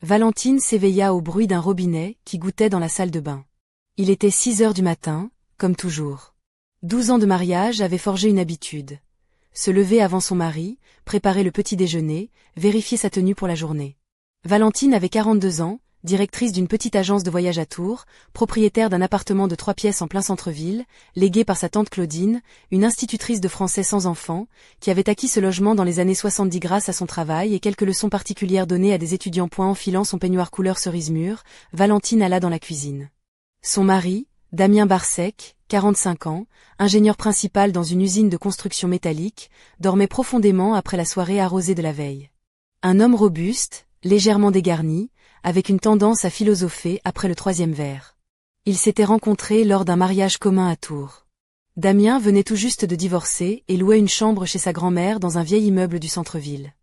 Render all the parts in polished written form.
Valentine s'éveilla au bruit d'un robinet qui gouttait dans la salle de bain. Il était 6 heures du matin, comme toujours. 12 ans de mariage avaient forgé une habitude. Se lever avant son mari, préparer le petit déjeuner, vérifier sa tenue pour la journée. Valentine avait 42 ans, directrice d'une petite agence de voyage à Tours, propriétaire d'un appartement de 3 pièces en plein centre-ville, légué par sa tante Claudine, une institutrice de français sans enfants, qui avait acquis ce logement dans les années 70 grâce à son travail et quelques leçons particulières données à des étudiants. Enfilant son peignoir couleur cerise mûre, Valentine alla dans la cuisine. Son mari, Damien Barsec, 45 ans, ingénieur principal dans une usine de construction métallique, dormait profondément après la soirée arrosée de la veille. Un homme robuste, légèrement dégarni, avec une tendance à philosopher après le 3e verre. Ils s'étaient rencontrés lors d'un mariage commun à Tours. Damien venait tout juste de divorcer et louait une chambre chez sa grand-mère dans un vieil immeuble du centre-ville.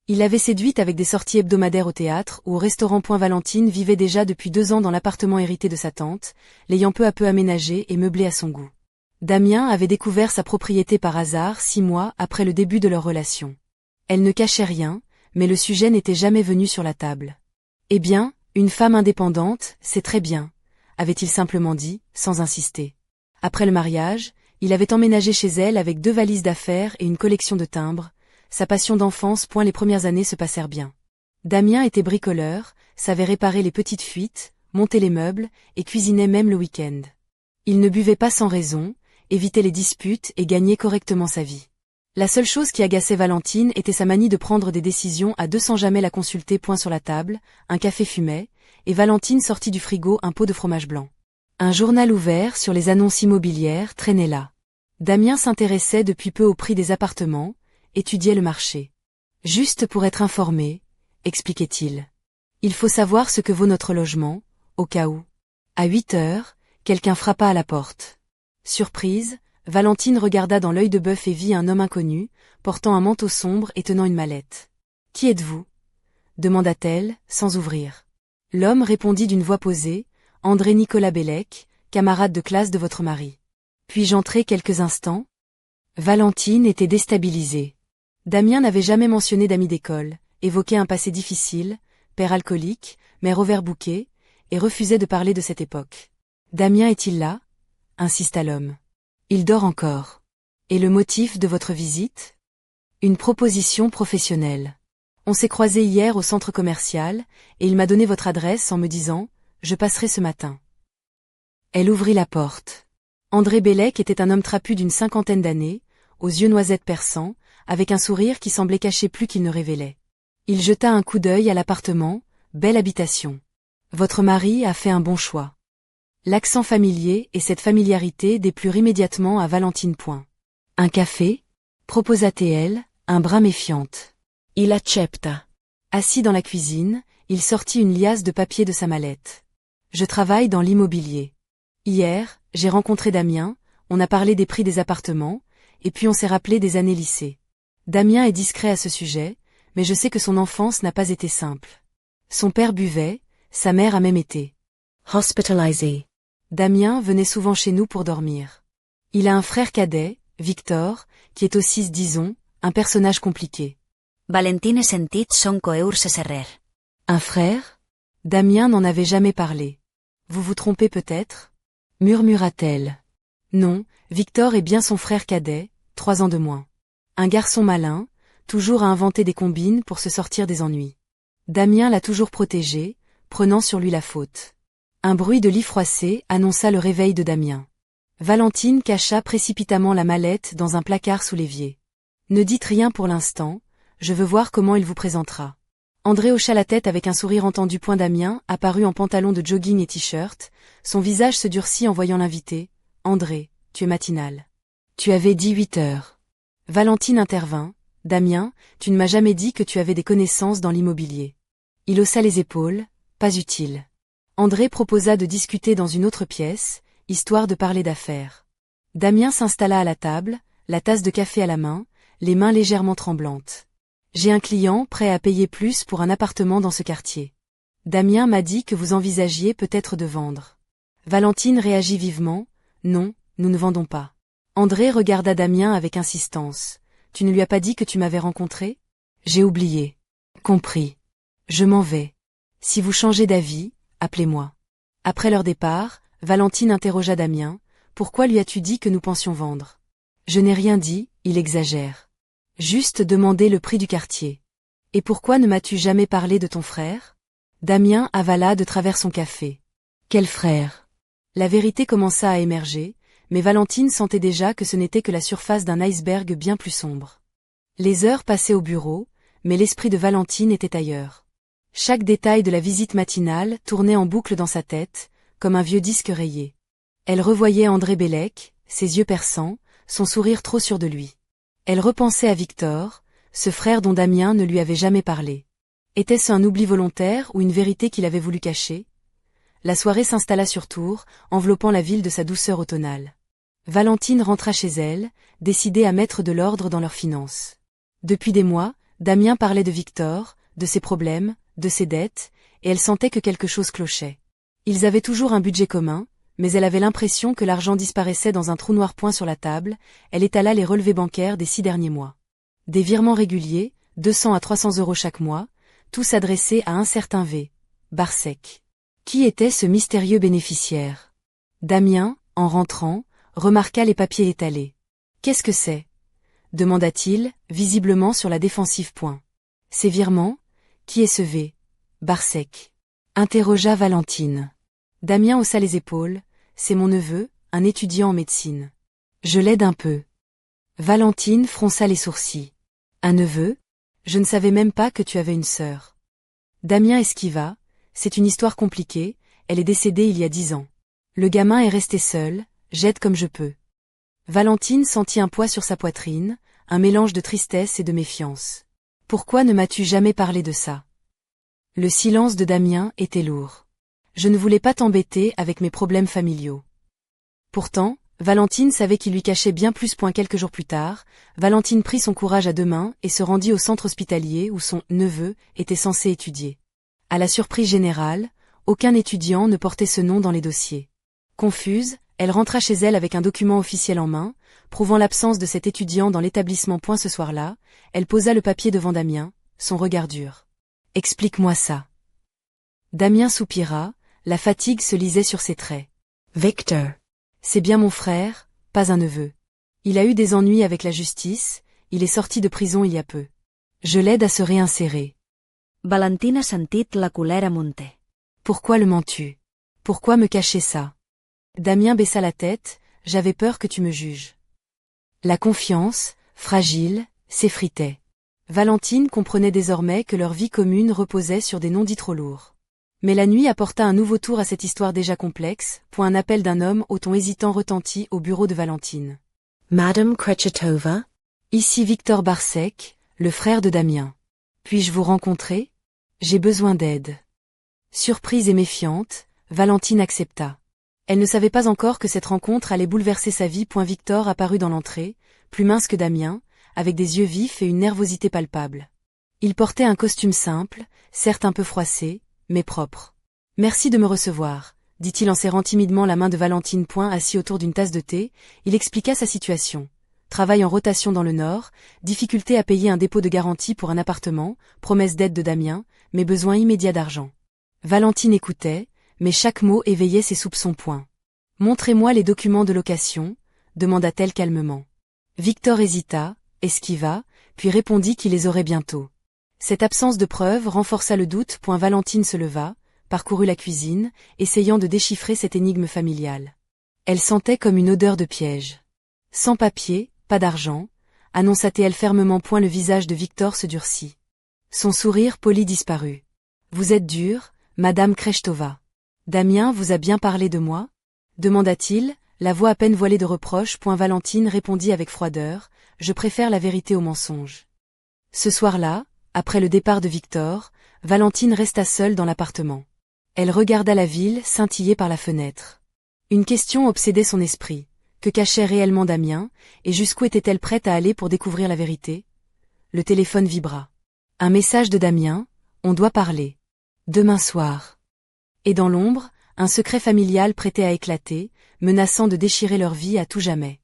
Il l'avait séduite avec des sorties hebdomadaires au théâtre ou au restaurant. Valentine vivait déjà depuis 2 ans dans l'appartement hérité de sa tante, l'ayant peu à peu aménagé et meublé à son goût. Damien avait découvert sa propriété par hasard 6 mois après le début de leur relation. Elle ne cachait rien, mais le sujet n'était jamais venu sur la table. Eh bien, une femme indépendante, c'est très bien, avait-il simplement dit, sans insister. Après le mariage, il avait emménagé chez elle avec 2 valises d'affaires et une collection de timbres. Sa passion d'enfance. Les premières années se passèrent bien. Damien était bricoleur, savait réparer les petites fuites, monter les meubles, et cuisinait même le week-end. Il ne buvait pas sans raison, évitait les disputes et gagnait correctement sa vie. La seule chose qui agaçait Valentine était sa manie de prendre des décisions à 2 sans jamais la consulter. Sur la table, un café fumait, et Valentine sortit du frigo un pot de fromage blanc. Un journal ouvert sur les annonces immobilières traînait là. Damien s'intéressait depuis peu au prix des appartements, étudiait le marché. Juste pour être informé, expliquait-il. Il faut savoir ce que vaut notre logement, au cas où. À 8 heures, quelqu'un frappa à la porte. Surprise, Valentine regarda dans l'œil de bœuf et vit un homme inconnu, portant un manteau sombre et tenant une mallette. « Qui êtes-vous » demanda-t-elle, sans ouvrir. L'homme répondit d'une voix posée, « André-Nicolas Bellec, camarade de classe de votre mari. Puis-je entrer quelques instants » Valentine était déstabilisée. Damien n'avait jamais mentionné d'amis d'école, évoquait un passé difficile, père alcoolique, mère overbookée, et refusait de parler de cette époque. « Damien est-il là » insista l'homme. « Il dort encore. Et le motif de votre visite » Une proposition professionnelle. On s'est croisés hier au centre commercial, et il m'a donné votre adresse en me disant « Je passerai ce matin ». Elle ouvrit la porte. André Bellec était un homme trapu d'une 50aine d'années, aux yeux noisettes perçants, avec un sourire qui semblait cacher plus qu'il ne révélait. Il jeta un coup d'œil à l'appartement, belle habitation. Votre mari a fait un bon choix. L'accent familier et cette familiarité déplurent immédiatement à Valentine. Un café proposa-t-elle, un brin méfiante. Il accetta. Assis dans la cuisine, il sortit une liasse de papier de sa mallette. Je travaille dans l'immobilier. Hier, j'ai rencontré Damien, on a parlé des prix des appartements, et puis on s'est rappelé des années lycée. Damien est discret à ce sujet, mais je sais que son enfance n'a pas été simple. Son père buvait, sa mère a même été hospitalisée. Damien venait souvent chez nous pour dormir. Il a un frère cadet, Victor, qui est aussi, disons, un personnage compliqué. Valentine sentit son coeur se serrer. Un frère ? Damien n'en avait jamais parlé. Vous vous trompez peut-être ? Murmura-t-elle. Non, Victor est bien son frère cadet, 3 ans de moins. Un garçon malin, toujours à inventer des combines pour se sortir des ennuis. Damien l'a toujours protégé, prenant sur lui la faute. Un bruit de lit froissé annonça le réveil de Damien. Valentine cacha précipitamment la mallette dans un placard sous l'évier. Ne dites rien pour l'instant, je veux voir comment il vous présentera. André hocha la tête avec un sourire entendu. Damien apparut en pantalon de jogging et t-shirt, son visage se durcit en voyant l'invité. André, tu es matinal. Tu avais dit 8 heures. Valentine intervint. Damien, tu ne m'as jamais dit que tu avais des connaissances dans l'immobilier. Il haussa les épaules, pas utile. André proposa de discuter dans une autre pièce, histoire de parler d'affaires. Damien s'installa à la table, la tasse de café à la main, les mains légèrement tremblantes. J'ai un client prêt à payer plus pour un appartement dans ce quartier. Damien m'a dit que vous envisagiez peut-être de vendre. Valentine réagit vivement. Non, nous ne vendons pas. André regarda Damien avec insistance. Tu ne lui as pas dit que tu m'avais rencontré ? J'ai oublié. Compris. Je m'en vais. Si vous changez d'avis, appelez-moi. Après leur départ, Valentine interrogea Damien. Pourquoi lui as-tu dit que nous pensions vendre? Je n'ai rien dit, il exagère. Juste demandé le prix du quartier. Et pourquoi ne m'as-tu jamais parlé de ton frère? Damien avala de travers son café. Quel frère? La vérité commença à émerger, mais Valentine sentait déjà que ce n'était que la surface d'un iceberg bien plus sombre. Les heures passaient au bureau, mais l'esprit de Valentine était ailleurs. Chaque détail de la visite matinale tournait en boucle dans sa tête, comme un vieux disque rayé. Elle revoyait André Bellec, ses yeux perçants, son sourire trop sûr de lui. Elle repensait à Victor, ce frère dont Damien ne lui avait jamais parlé. Était-ce un oubli volontaire ou une vérité qu'il avait voulu cacher? La soirée s'installa sur Tours, enveloppant la ville de sa douceur automnale. Valentine rentra chez elle, décidée à mettre de l'ordre dans leurs finances. Depuis des mois, Damien parlait de Victor, de ses problèmes, de ses dettes, et elle sentait que quelque chose clochait. Ils avaient toujours un budget commun, mais elle avait l'impression que l'argent disparaissait dans un trou noir point sur la table. Elle étala les relevés bancaires des 6 derniers mois. Des virements réguliers, 200 à 300 euros chaque mois, tous adressés à un certain V. Barsec. Qui était ce mystérieux bénéficiaire? Damien, en rentrant, remarqua les papiers étalés. Qu'est-ce que c'est? Demanda-t-il, visiblement sur la défensive. Ces virements? Qui est ce V. Barsec? Interrogea Valentine. Damien haussa les épaules. C'est mon neveu, un étudiant en médecine. Je l'aide un peu. Valentine fronça les sourcils. Un neveu? Je ne savais même pas que tu avais une sœur. Damien esquiva. C'est une histoire compliquée, elle est décédée il y a 10 ans. Le gamin est resté seul, j'aide comme je peux. Valentine sentit un poids sur sa poitrine, un mélange de tristesse et de méfiance. Pourquoi ne m'as-tu jamais parlé de ça? Le silence de Damien était lourd. Je ne voulais pas t'embêter avec mes problèmes familiaux. Pourtant, Valentine savait qu'il lui cachait bien plus. Quelques jours plus tard, Valentine prit son courage à deux mains et se rendit au centre hospitalier où son neveu était censé étudier. À la surprise générale, aucun étudiant ne portait ce nom dans les dossiers. Confuse, elle rentra chez elle avec un document officiel en main, prouvant l'absence de cet étudiant dans l'établissement. Ce soir-là, elle posa le papier devant Damien, son regard dur. « Explique-moi ça. » Damien soupira, la fatigue se lisait sur ses traits. « Victor. C'est bien mon frère, pas un neveu. Il a eu des ennuis avec la justice, il est sorti de prison il y a peu. Je l'aide à se réinsérer. » Valentine sentit la colère monter. Pourquoi le mens-tu? Pourquoi me cacher ça? Damien baissa la tête, j'avais peur que tu me juges. La confiance, fragile, s'effritait. Valentine comprenait désormais que leur vie commune reposait sur des non-dits trop lourds. Mais la nuit apporta un nouveau tour à cette histoire déjà complexe. Un appel d'un homme au ton hésitant retentit au bureau de Valentine. Madame Krechetova? Ici Victor Barsec, le frère de Damien. Puis-je vous rencontrer? J'ai besoin d'aide. Surprise et méfiante, Valentine accepta. Elle ne savait pas encore que cette rencontre allait bouleverser sa vie. Victor apparut dans l'entrée, plus mince que Damien, avec des yeux vifs et une nervosité palpable. Il portait un costume simple, certes un peu froissé, mais propre. « Merci de me recevoir », dit-il en serrant timidement la main de Valentine. Assis autour d'une tasse de thé, il expliqua sa situation. Travail en rotation dans le Nord, difficulté à payer un dépôt de garantie pour un appartement, promesse d'aide de Damien, mais besoin immédiat d'argent. Valentine écoutait, mais chaque mot éveillait ses soupçons. « Montrez-moi les documents de location », demanda-t-elle calmement. Victor hésita, esquiva, puis répondit qu'il les aurait bientôt. Cette absence de preuves renforça le doute. Valentine se leva, parcourut la cuisine, essayant de déchiffrer cette énigme familiale. Elle sentait comme une odeur de piège. Sans papier, pas d'argent, annonça-t-elle fermement. Le visage de Victor se durcit. Son sourire poli disparut. Vous êtes dure, Madame Krechetova. Damien vous a bien parlé de moi? Demanda-t-il, la voix à peine voilée de reproches. Valentine répondit avec froideur, je préfère la vérité au mensonge. Ce soir-là, après le départ de Victor, Valentine resta seule dans l'appartement. Elle regarda la ville scintiller par la fenêtre. Une question obsédait son esprit. Que cachait réellement Damien, et jusqu'où était-elle prête à aller pour découvrir la vérité? Le téléphone vibra. Un message de Damien, on doit parler. Demain soir. Et dans l'ombre, un secret familial prêtait à éclater, menaçant de déchirer leur vie à tout jamais.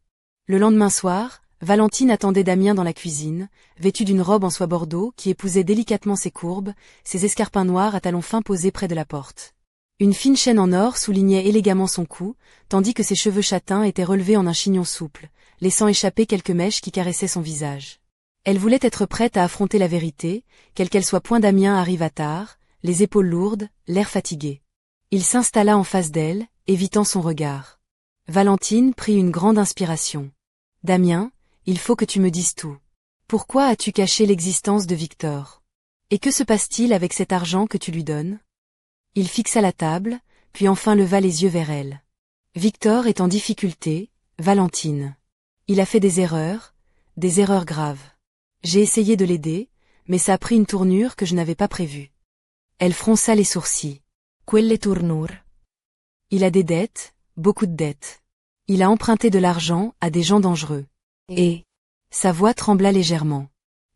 Le lendemain soir, Valentine attendait Damien dans la cuisine, vêtue d'une robe en soie bordeaux qui épousait délicatement ses courbes, ses escarpins noirs à talons fins posés près de la porte. Une fine chaîne en or soulignait élégamment son cou, tandis que ses cheveux châtains étaient relevés en un chignon souple, laissant échapper quelques mèches qui caressaient son visage. Elle voulait être prête à affronter la vérité, quelle qu'elle soit. Damien arriva tard, les épaules lourdes, l'air fatigué. Il s'installa en face d'elle, évitant son regard. Valentine prit une grande inspiration. « Damien, il faut que tu me dises tout. Pourquoi as-tu caché l'existence de Victor? Et que se passe-t-il avec cet argent que tu lui donnes ?» Il fixa la table, puis enfin leva les yeux vers elle. « Victor est en difficulté, Valentine. Il a fait des erreurs graves. J'ai essayé de l'aider, mais ça a pris une tournure que je n'avais pas prévue. » Elle fronça les sourcils. « Quelle tournure ?» Il a des dettes, beaucoup de dettes. Il a emprunté de l'argent à des gens dangereux. Et sa voix trembla légèrement.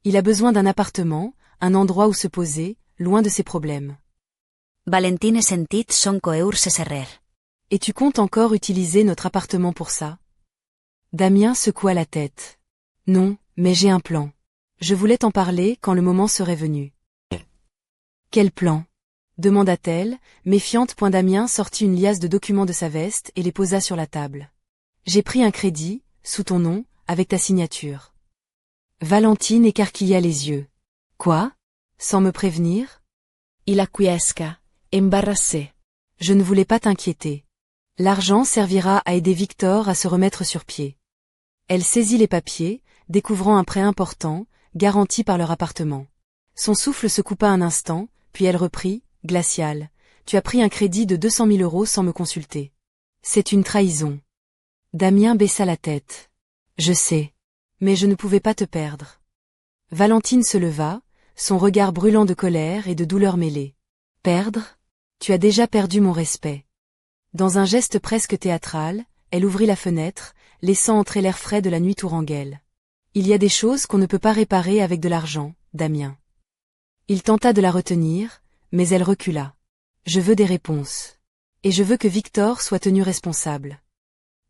Il a besoin d'un appartement, un endroit où se poser, loin de ses problèmes. Valentine sentit son coeur se serrer. Et tu comptes encore utiliser notre appartement pour ça? Damien secoua la tête. Non, mais j'ai un plan. Je voulais t'en parler quand le moment serait venu. Quel plan? Demanda-t-elle, méfiante. Damien sortit une liasse de documents de sa veste et les posa sur la table. J'ai pris un crédit, sous ton nom, avec ta signature. Valentine écarquilla les yeux. Quoi? Sans me prévenir? Il acquiesca, embarrassé. Je ne voulais pas t'inquiéter. L'argent servira à aider Victor à se remettre sur pied. Elle saisit les papiers, découvrant un prêt important, garanti par leur appartement. Son souffle se coupa un instant, puis elle reprit, glaciale. Tu as pris un crédit de 200 000 € sans me consulter. C'est une trahison. Damien baissa la tête. Je sais. Mais je ne pouvais pas te perdre. Valentine se leva, son regard brûlant de colère et de douleur mêlée. Perdre? Tu as déjà perdu mon respect. Dans un geste presque théâtral, elle ouvrit la fenêtre, laissant entrer l'air frais de la nuit tourangeelle. Il y a des choses qu'on ne peut pas réparer avec de l'argent, Damien. Il tenta de la retenir, mais elle recula. Je veux des réponses. Et je veux que Victor soit tenu responsable.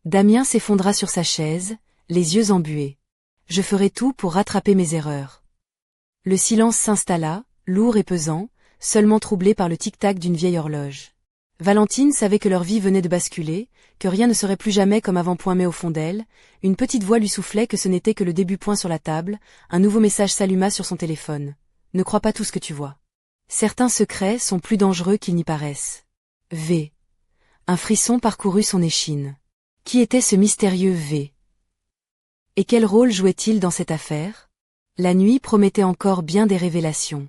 Damien s'effondra sur sa chaise, les yeux embués. Je ferai tout pour rattraper mes erreurs. Le silence s'installa, lourd et pesant, seulement troublé par le tic-tac d'une vieille horloge. Valentine savait que leur vie venait de basculer, que rien ne serait plus jamais comme avant. Mais au fond d'elle, une petite voix lui soufflait que ce n'était que le début. Sur la table, un nouveau message s'alluma sur son téléphone. Ne crois pas tout ce que tu vois. Certains secrets sont plus dangereux qu'ils n'y paraissent. V. Un frisson parcourut son échine. Qui était ce mystérieux V? Et quel rôle jouait-il dans cette affaire? La nuit promettait encore bien des révélations.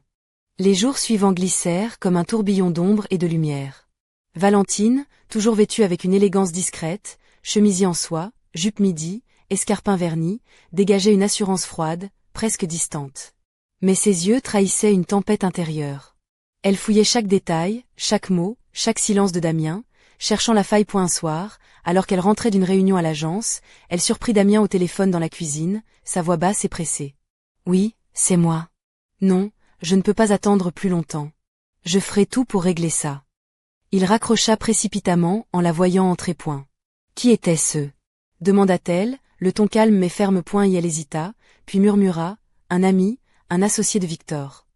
Les jours suivants glissèrent comme un tourbillon d'ombre et de lumière. Valentine, toujours vêtue avec une élégance discrète, chemisier en soie, jupe midi, escarpins vernis, dégageait une assurance froide, presque distante. Mais ses yeux trahissaient une tempête intérieure. Elle fouillait chaque détail, chaque mot, chaque silence de Damien, cherchant la faille. Un soir, alors qu'elle rentrait d'une réunion à l'agence, elle surprit Damien au téléphone dans la cuisine, sa voix basse et pressée. « Oui, c'est moi. Non, je ne peux pas attendre plus longtemps. Je ferai tout pour régler ça. » Il raccrocha précipitamment en la voyant entrer. « Qui était ce ?» demanda-t-elle, le ton calme mais ferme. Et elle hésita, puis murmura, « Un ami, un associé de Victor. »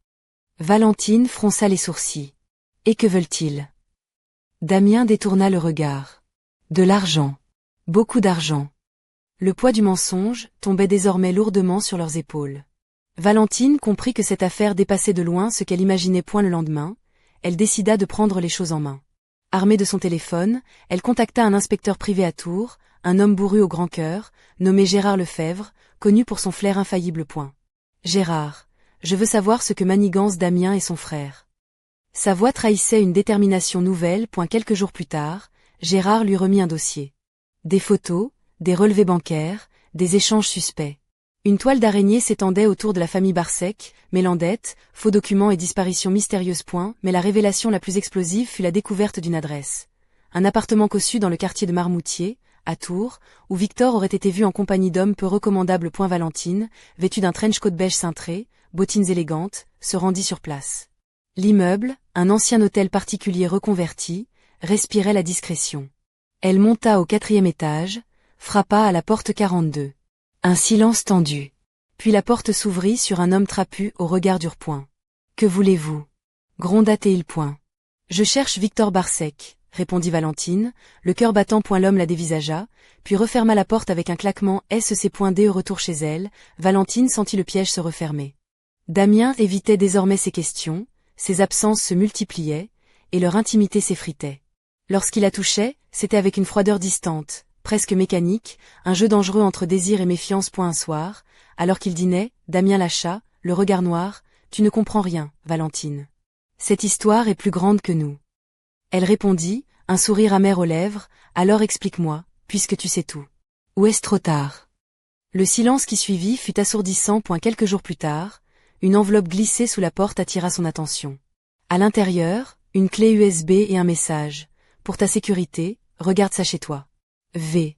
Valentine fronça les sourcils. « Et que veulent-ils » Damien détourna le regard. De l'argent. Beaucoup d'argent. Le poids du mensonge tombait désormais lourdement sur leurs épaules. Valentine comprit que cette affaire dépassait de loin ce qu'elle imaginait. Le lendemain, elle décida de prendre les choses en main. Armée de son téléphone, elle contacta un inspecteur privé à Tours, un homme bourru au grand cœur, nommé Gérard Lefebvre, connu pour son flair infaillible. Gérard, je veux savoir ce que manigance Damien et son frère. Sa voix trahissait une détermination nouvelle. Quelques jours plus tard, Gérard lui remit un dossier. Des photos, des relevés bancaires, des échanges suspects. Une toile d'araignée s'étendait autour de la famille Barsec, mêlant dettes, faux documents et disparitions mystérieuses. Mais la révélation la plus explosive fut la découverte d'une adresse. Un appartement cossu dans le quartier de Marmoutier, à Tours, où Victor aurait été vu en compagnie d'hommes peu recommandables. Valentine, vêtue d'un trench coat beige cintré, bottines élégantes, se rendit sur place. L'immeuble, un ancien hôtel particulier reconverti, respirait la discrétion. Elle monta au 4e étage, frappa à la porte 42. Un silence tendu. Puis la porte s'ouvrit sur un homme trapu au regard dur point. Que voulez-vous? Gronda-t-il point. Je cherche Victor Barsec, répondit Valentine, le cœur battant point l'homme la dévisagea, puis referma la porte avec un claquement. Dès au retour chez elle, Valentine sentit le piège se refermer. Damien évitait désormais ses questions, ses absences se multipliaient, et leur intimité s'effritait. Lorsqu'il la touchait, c'était avec une froideur distante, presque mécanique, un jeu dangereux entre désir et méfiance. Un soir, alors qu'il dînait, Damien lâcha, le regard noir. Tu ne comprends rien, Valentine. Cette histoire est plus grande que nous. Elle répondit, un sourire amer aux lèvres, alors explique-moi, puisque tu sais tout. Ou est-ce trop tard? Le silence qui suivit fut assourdissant. Quelques jours plus tard, une enveloppe glissée sous la porte attira son attention. À l'intérieur, une clé USB et un message. Pour ta sécurité, regarde ça chez toi. V.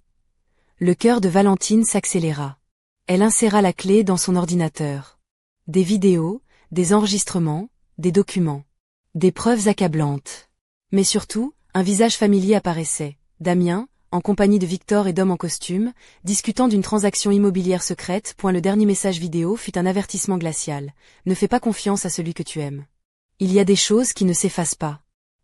Le cœur de Valentine s'accéléra. Elle inséra la clé dans son ordinateur. Des vidéos, des enregistrements, des documents. Des preuves accablantes. Mais surtout, un visage familier apparaissait. Damien, en compagnie de Victor et d'hommes en costume, discutant d'une transaction immobilière secrète. Le dernier message vidéo fut un avertissement glacial. Ne fais pas confiance à celui que tu aimes. Il y a des choses qui ne s'effacent pas.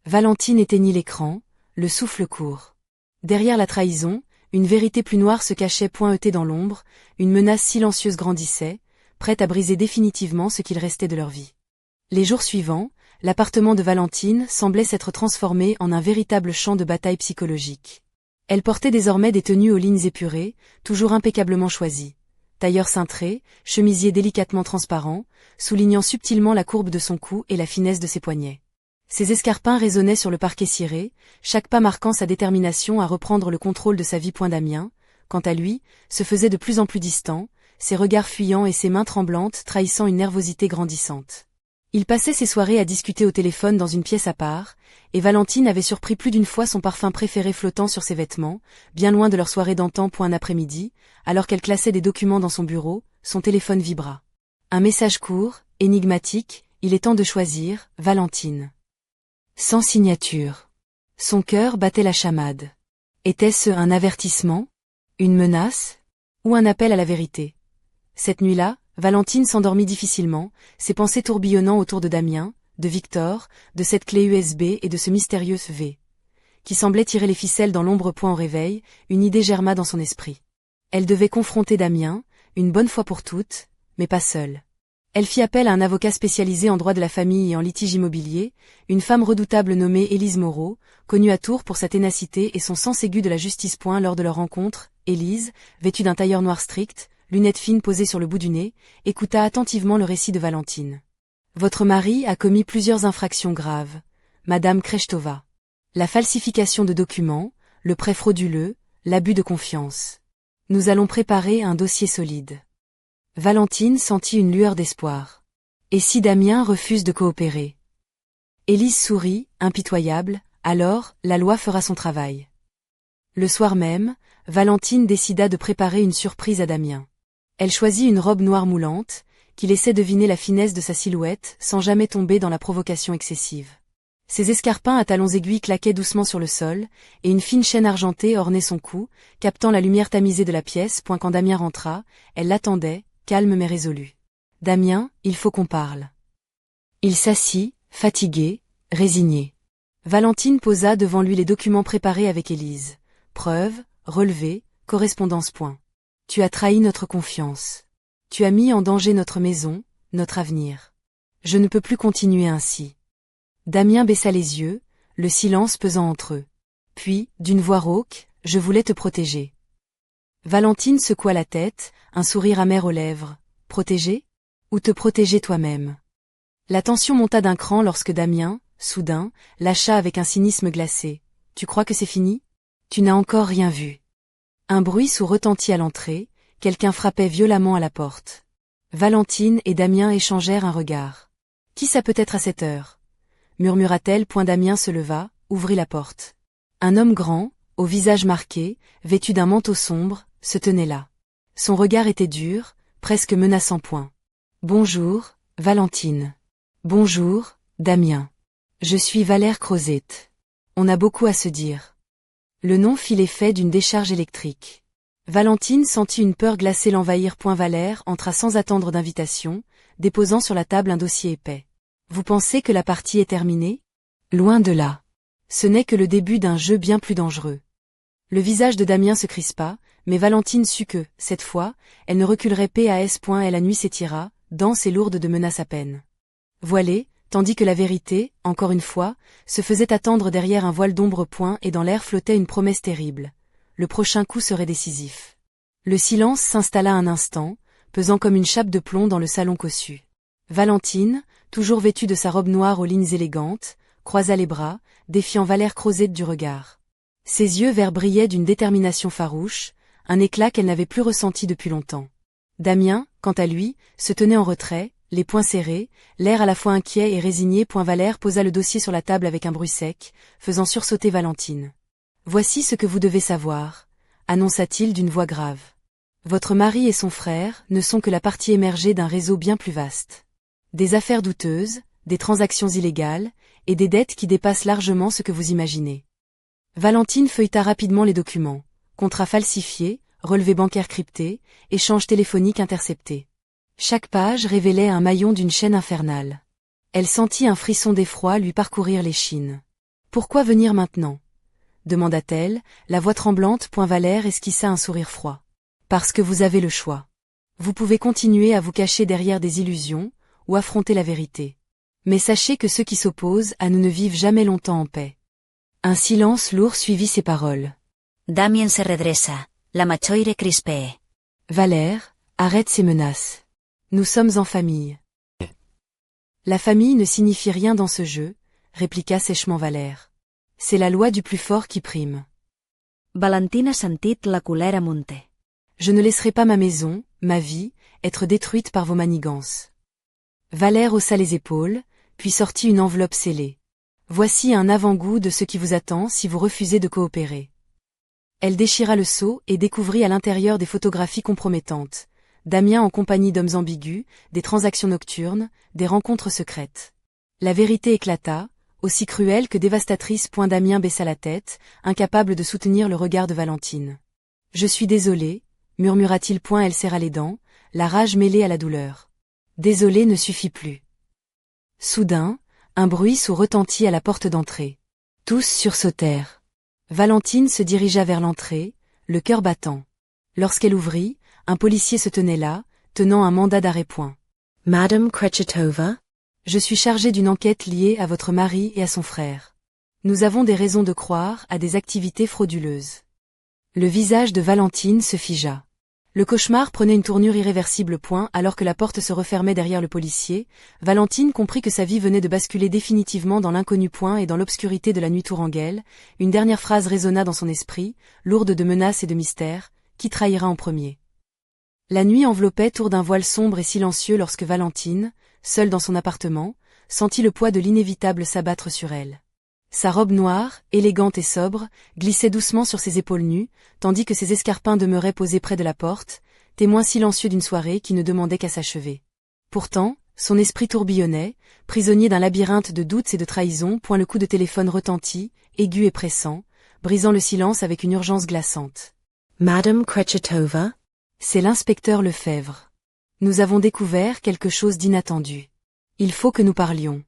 Valentine éteignit l'écran, le souffle court. Derrière la trahison, une vérité plus noire se cachait. Dans l'ombre, une menace silencieuse grandissait, prête à briser définitivement ce qu'il restait de leur vie. Les jours suivants, l'appartement de Valentine semblait s'être transformé en un véritable champ de bataille psychologique. Elle portait désormais des tenues aux lignes épurées, toujours impeccablement choisies. Tailleur cintré, chemisier délicatement transparent, soulignant subtilement la courbe de son cou et la finesse de ses poignets. Ses escarpins résonnaient sur le parquet ciré, chaque pas marquant sa détermination à reprendre le contrôle de sa vie. Damien, quant à lui, se faisait de plus en plus distant, ses regards fuyants et ses mains tremblantes trahissant une nervosité grandissante. Il passait ses soirées à discuter au téléphone dans une pièce à part, et Valentine avait surpris plus d'une fois son parfum préféré flottant sur ses vêtements, bien loin de leur soirée d'antan. Un après-midi, alors qu'elle classait des documents dans son bureau, son téléphone vibra. Un message court, énigmatique, il est temps de choisir, Valentine. Sans signature. Son cœur battait la chamade. Était-ce un avertissement? Une menace? Ou un appel à la vérité? Cette nuit-là, Valentine s'endormit difficilement, ses pensées tourbillonnant autour de Damien, de Victor, de cette clé USB et de ce mystérieux V. Qui semblait tirer les ficelles dans l'ombre. Au réveil, une idée germa dans son esprit. Elle devait confronter Damien, une bonne fois pour toutes, mais pas seule. Elle fit appel à un avocat spécialisé en droit de la famille et en litige immobilier, une femme redoutable nommée Élise Moreau, connue à Tours pour sa ténacité et son sens aigu de la justice. Lors de leur rencontre, Élise, vêtue d'un tailleur noir strict, lunettes fines posées sur le bout du nez, écouta attentivement le récit de Valentine. Votre mari a commis plusieurs infractions graves, Madame Krechtova. La falsification de documents, le prêt frauduleux, l'abus de confiance. Nous allons préparer un dossier solide. Valentine sentit une lueur d'espoir. Et si Damien refuse de coopérer? Élise sourit, impitoyable, alors, la loi fera son travail. Le soir même, Valentine décida de préparer une surprise à Damien. Elle choisit une robe noire moulante, qui laissait deviner la finesse de sa silhouette sans jamais tomber dans la provocation excessive. Ses escarpins à talons aiguilles claquaient doucement sur le sol, et une fine chaîne argentée ornait son cou, captant la lumière tamisée de la pièce. Quand Damien rentra, elle l'attendait, calme mais résolue. Damien, il faut qu'on parle. Il s'assit, fatigué, résigné. Valentine posa devant lui les documents préparés avec Élise. Preuves, relevés, correspondance. Tu as trahi notre confiance. Tu as mis en danger notre maison, notre avenir. Je ne peux plus continuer ainsi. Damien baissa les yeux, le silence pesant entre eux. Puis, d'une voix rauque, je voulais te protéger. Valentine secoua la tête, un sourire amer aux lèvres. Protéger? Ou te protéger toi-même? La tension monta d'un cran lorsque Damien, soudain, lâcha avec un cynisme glacé. Tu crois que c'est fini? Tu n'as encore rien vu. Un bruit sourd retentit à l'entrée, quelqu'un frappait violemment à la porte. Valentine et Damien échangèrent un regard. Qui ça peut être à cette heure? Murmura-t-elle. Damien se leva, ouvrit la porte. Un homme grand, au visage marqué, vêtu d'un manteau sombre, se tenait là. Son regard était dur, presque menaçant. Bonjour, Valentine. Bonjour, Damien. Je suis Valère Crozet. On a beaucoup à se dire. Le nom fit l'effet d'une décharge électrique. Valentine sentit une peur glacée l'envahir. Valère entra sans attendre d'invitation, déposant sur la table un dossier épais. Vous pensez que la partie est terminée? Loin de là. Ce n'est que le début d'un jeu bien plus dangereux. Le visage de Damien se crispa, mais Valentine sut que, cette fois, elle ne reculerait pas. Et la nuit s'étira, dense et lourde de menaces à peine voilée, tandis que la vérité, encore une fois, se faisait attendre derrière un voile d'ombre. Et dans l'air flottait une promesse terrible. Le prochain coup serait décisif. Le silence s'installa un instant, pesant comme une chape de plomb dans le salon cossu. Valentine, toujours vêtue de sa robe noire aux lignes élégantes, croisa les bras, défiant Valère Crozet du regard. Ses yeux verts brillaient d'une détermination farouche, un éclat qu'elle n'avait plus ressenti depuis longtemps. Damien, quant à lui, se tenait en retrait, les poings serrés, l'air à la fois inquiet et résigné. Valère posa le dossier sur la table avec un bruit sec, faisant sursauter Valentine. Voici ce que vous devez savoir, annonça-t-il d'une voix grave. Votre mari et son frère ne sont que la partie émergée d'un réseau bien plus vaste. Des affaires douteuses, des transactions illégales, et des dettes qui dépassent largement ce que vous imaginez. Valentine feuilleta rapidement les documents. Contrats falsifiés, relevés bancaires cryptés, échanges téléphoniques interceptés. Chaque page révélait un maillon d'une chaîne infernale. Elle sentit un frisson d'effroi lui parcourir l'échine. Pourquoi venir maintenant? Demanda-t-elle, la voix tremblante. Valère esquissa un sourire froid. Parce que vous avez le choix. Vous pouvez continuer à vous cacher derrière des illusions, ou affronter la vérité. Mais sachez que ceux qui s'opposent à nous ne vivent jamais longtemps en paix. Un silence lourd suivit ces paroles. Damien se redressa, la machoire crispée. Valère, arrête ces menaces. Nous sommes en famille. La famille ne signifie rien dans ce jeu, répliqua sèchement Valère. C'est la loi du plus fort qui prime. Valentina sentit la colère monter. Je ne laisserai pas ma maison, ma vie, être détruite par vos manigances. Valère haussa les épaules, puis sortit une enveloppe scellée. Voici un avant-goût de ce qui vous attend si vous refusez de coopérer. Elle déchira le sceau et découvrit à l'intérieur des photographies compromettantes. Damien en compagnie d'hommes ambigus, des transactions nocturnes, des rencontres secrètes. La vérité éclata, aussi cruelle que dévastatrice. Damien baissa la tête, incapable de soutenir le regard de Valentine. Je suis désolé, murmura-t-il. Elle serra les dents, la rage mêlée à la douleur. Désolé ne suffit plus. Soudain, un bruit sourd retentit à la porte d'entrée. Tous sursautèrent. Valentine se dirigea vers l'entrée, le cœur battant. Lorsqu'elle ouvrit, un policier se tenait là, tenant un mandat d'arrêt. Madame Kretchetova? Je suis chargé d'une enquête liée à votre mari et à son frère. Nous avons des raisons de croire à des activités frauduleuses. Le visage de Valentine se figea. Le cauchemar prenait une tournure irréversible. Alors que la porte se refermait derrière le policier, Valentine comprit que sa vie venait de basculer définitivement dans l'inconnu. Et dans l'obscurité de la nuit tourangelle, une dernière phrase résonna dans son esprit, lourde de menaces et de mystères. Qui trahira en premier? La nuit enveloppait tour d'un voile sombre et silencieux lorsque Valentine, seule dans son appartement, sentit le poids de l'inévitable s'abattre sur elle. Sa robe noire, élégante et sobre, glissait doucement sur ses épaules nues, tandis que ses escarpins demeuraient posés près de la porte, témoins silencieux d'une soirée qui ne demandait qu'à s'achever. Pourtant, son esprit tourbillonnait, prisonnier d'un labyrinthe de doutes et de trahisons. Le coup de téléphone retentit, aigu et pressant, brisant le silence avec une urgence glaçante. Madame Kretchetova? C'est l'inspecteur Lefebvre. Nous avons découvert quelque chose d'inattendu. Il faut que nous parlions.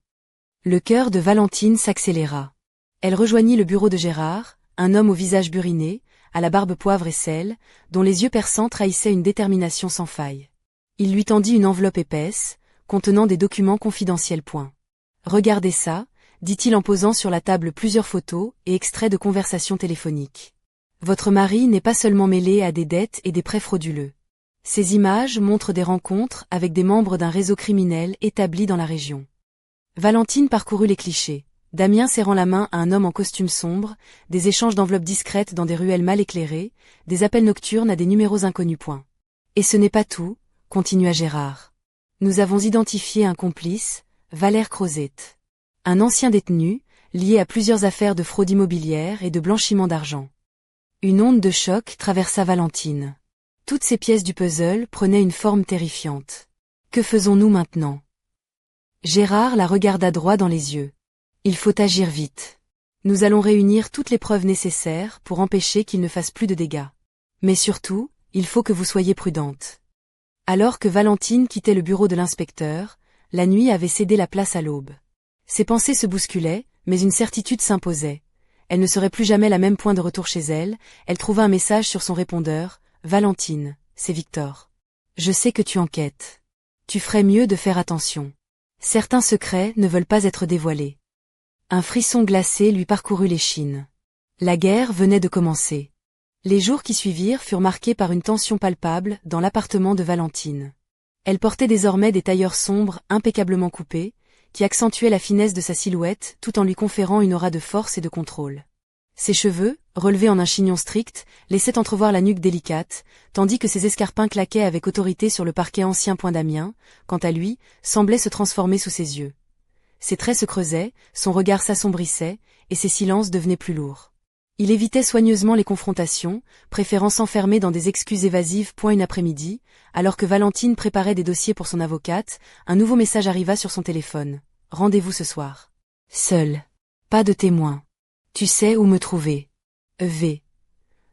Le cœur de Valentine s'accéléra. Elle rejoignit le bureau de Gérard, un homme au visage buriné, à la barbe poivre et sel, dont les yeux perçants trahissaient une détermination sans faille. Il lui tendit une enveloppe épaisse, contenant des documents confidentiels. Regardez ça, dit-il en posant sur la table plusieurs photos et extraits de conversations téléphoniques. Votre mari n'est pas seulement mêlé à des dettes et des prêts frauduleux. Ces images montrent des rencontres avec des membres d'un réseau criminel établi dans la région. Valentine parcourut les clichés. Damien serrant la main à un homme en costume sombre, des échanges d'enveloppes discrètes dans des ruelles mal éclairées, des appels nocturnes à des numéros inconnus. Et ce n'est pas tout, continua Gérard. Nous avons identifié un complice, Valère Crozet. Un ancien détenu, lié à plusieurs affaires de fraude immobilière et de blanchiment d'argent. Une onde de choc traversa Valentine. Toutes ces pièces du puzzle prenaient une forme terrifiante. Que faisons-nous maintenant? Gérard la regarda droit dans les yeux. Il faut agir vite. Nous allons réunir toutes les preuves nécessaires pour empêcher qu'il ne fasse plus de dégâts. Mais surtout, Il faut que vous soyez prudente. Alors que Valentine quittait le bureau de l'inspecteur, la nuit avait cédé la place à l'aube. Ses pensées se bousculaient, mais une certitude s'imposait. Elle ne serait plus jamais la même point de retour chez elle, elle trouva un message sur son répondeur. « Valentine, c'est Victor. Je sais que tu enquêtes. Tu ferais mieux de faire attention. Certains secrets ne veulent pas être dévoilés. » Un frisson glacé lui parcourut l'échine. La guerre venait de commencer. Les jours qui suivirent furent marqués par une tension palpable dans l'appartement de Valentine. Elle portait désormais des tailleurs sombres impeccablement coupés, qui accentuaient la finesse de sa silhouette tout en lui conférant une aura de force et de contrôle. Ses cheveux, relevés en un chignon strict, laissaient entrevoir la nuque délicate, tandis que ses escarpins claquaient avec autorité sur le parquet ancien point d'Amiens, quant à lui, semblait se transformer sous ses yeux. Ses traits se creusaient, son regard s'assombrissait, et ses silences devenaient plus lourds. Il évitait soigneusement les confrontations, préférant s'enfermer dans des excuses évasives. Une après-midi, alors que Valentine préparait des dossiers pour son avocate, un nouveau message arriva sur son téléphone. « Rendez-vous ce soir. Seul. Pas de témoin. Tu sais où me trouver. V. »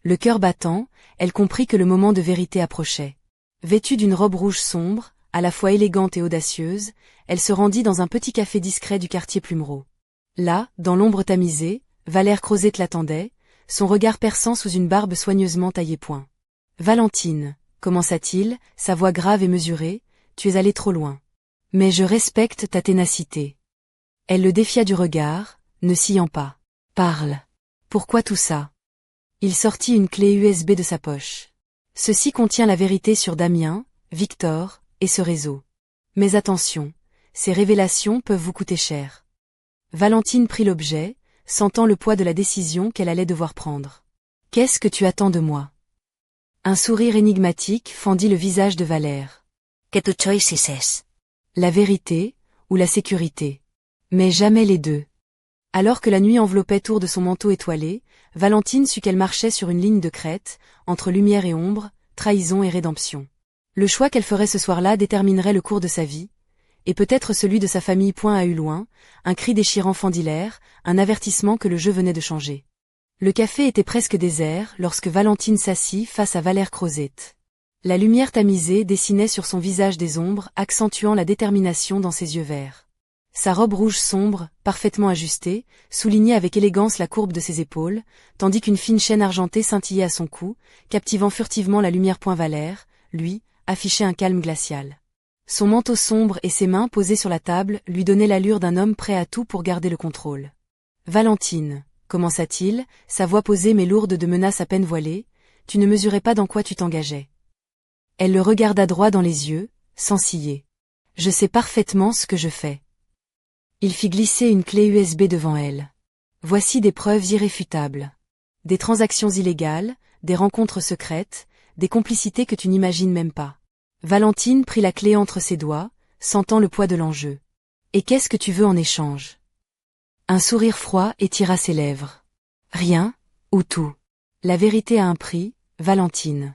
Le cœur battant, elle comprit que le moment de vérité approchait. Vêtue d'une robe rouge sombre, à la fois élégante et audacieuse, elle se rendit dans un petit café discret du quartier Plumereau. Là, dans l'ombre tamisée, Valère Crozet l'attendait, son regard perçant sous une barbe soigneusement taillée point. « Valentine, commença-t-il, sa voix grave et mesurée, tu es allée trop loin. Mais je respecte ta ténacité. » Elle le défia du regard, ne sciant pas. « Parle. Pourquoi tout ça ?» Il sortit une clé USB de sa poche. « Ceci contient la vérité sur Damien, Victor, et ce réseau. Mais attention, ces révélations peuvent vous coûter cher. » Valentine prit l'objet, sentant le poids de la décision qu'elle allait devoir prendre. « Qu'est-ce que tu attends de moi ?» Un sourire énigmatique fendit le visage de Valère. « Que tu choisisses. » La vérité, ou la sécurité. Mais jamais les deux. Alors que la nuit enveloppait tour de son manteau étoilé, Valentine sut qu'elle marchait sur une ligne de crête, entre lumière et ombre, trahison et rédemption. Le choix qu'elle ferait ce soir-là déterminerait le cours de sa vie, et peut-être celui de sa famille. À eu loin, un cri déchirant fendit l'air, un avertissement que le jeu venait de changer. Le café était presque désert lorsque Valentine s'assit face à Valère Crozet. La lumière tamisée dessinait sur son visage des ombres, accentuant la détermination dans ses yeux verts. Sa robe rouge sombre, parfaitement ajustée, soulignait avec élégance la courbe de ses épaules, tandis qu'une fine chaîne argentée scintillait à son cou, captivant furtivement la lumière. Valère, lui, affichait un calme glacial. Son manteau sombre et ses mains posées sur la table lui donnaient l'allure d'un homme prêt à tout pour garder le contrôle. « Valentine, » commença-t-il, sa voix posée mais lourde de menaces à peine voilées, « tu ne mesurais pas dans quoi tu t'engageais. » Elle le regarda droit dans les yeux, sans ciller. « Je sais parfaitement ce que je fais. » Il fit glisser une clé USB devant elle. « Voici des preuves irréfutables. Des transactions illégales, des rencontres secrètes, des complicités que tu n'imagines même pas. » Valentine prit la clé entre ses doigts, sentant le poids de l'enjeu. « Et qu'est-ce que tu veux en échange ?» Un sourire froid étira ses lèvres. « Rien, ou tout. La vérité a un prix, Valentine.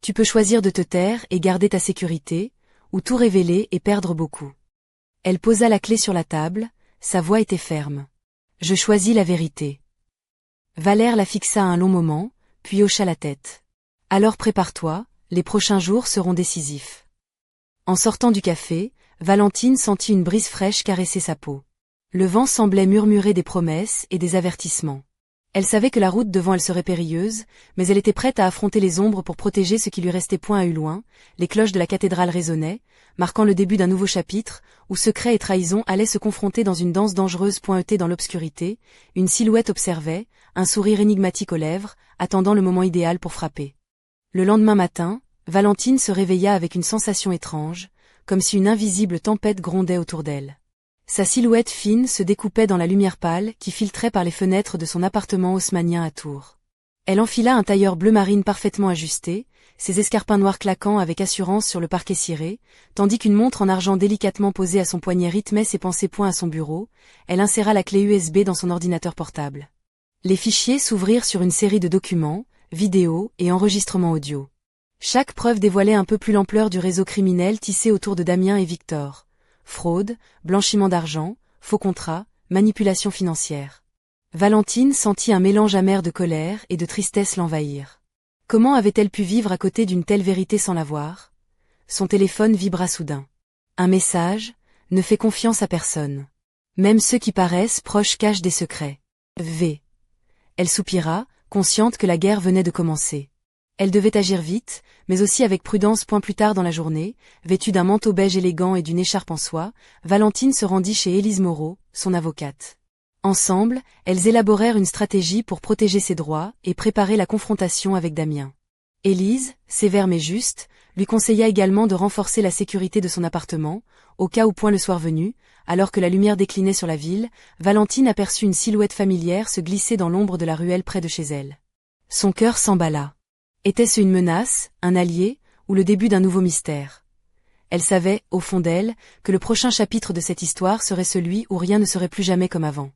Tu peux choisir de te taire et garder ta sécurité, ou tout révéler et perdre beaucoup. » Elle posa la clé sur la table, sa voix était ferme. « Je choisis la vérité. » Valère la fixa un long moment, puis hocha la tête. « Alors prépare-toi. Les prochains jours seront décisifs. » En sortant du café, Valentine sentit une brise fraîche caresser sa peau. Le vent semblait murmurer des promesses et des avertissements. Elle savait que la route devant elle serait périlleuse, mais elle était prête à affronter les ombres pour protéger ce qui lui restait. À eu loin, les cloches de la cathédrale résonnaient, marquant le début d'un nouveau chapitre, où secret et trahison allaient se confronter dans une danse dangereuse. Dans l'obscurité, une silhouette observait, un sourire énigmatique aux lèvres, attendant le moment idéal pour frapper. Le lendemain matin, Valentine se réveilla avec une sensation étrange, comme si une invisible tempête grondait autour d'elle. Sa silhouette fine se découpait dans la lumière pâle qui filtrait par les fenêtres de son appartement haussmannien à Tours. Elle enfila un tailleur bleu marine parfaitement ajusté, ses escarpins noirs claquant avec assurance sur le parquet ciré, tandis qu'une montre en argent délicatement posée à son poignet rythmait ses pensées. À son bureau, elle inséra la clé USB dans son ordinateur portable. Les fichiers s'ouvrirent sur une série de documents, vidéos et enregistrements audio. Chaque preuve dévoilait un peu plus l'ampleur du réseau criminel tissé autour de Damien et Victor. Fraude, blanchiment d'argent, faux contrats, manipulation financière. Valentine sentit un mélange amer de colère et de tristesse l'envahir. Comment avait-elle pu vivre à côté d'une telle vérité sans la voir? Son téléphone vibra soudain. Un message: ne fais confiance à personne. Même ceux qui paraissent proches cachent des secrets. V. Elle soupira, consciente que la guerre venait de commencer. Elle devait agir vite, mais aussi avec prudence. Plus tard dans la journée, vêtue d'un manteau beige élégant et d'une écharpe en soie, Valentine se rendit chez Élise Moreau, son avocate. Ensemble, elles élaborèrent une stratégie pour protéger ses droits et préparer la confrontation avec Damien. Élise, sévère mais juste, lui conseilla également de renforcer la sécurité de son appartement, au cas où point le soir venu, alors que la lumière déclinait sur la ville, Valentine aperçut une silhouette familière se glisser dans l'ombre de la ruelle près de chez elle. Son cœur s'emballa. Était-ce une menace, un allié, ou le début d'un nouveau mystère? Elle savait, au fond d'elle, que le prochain chapitre de cette histoire serait celui où rien ne serait plus jamais comme avant.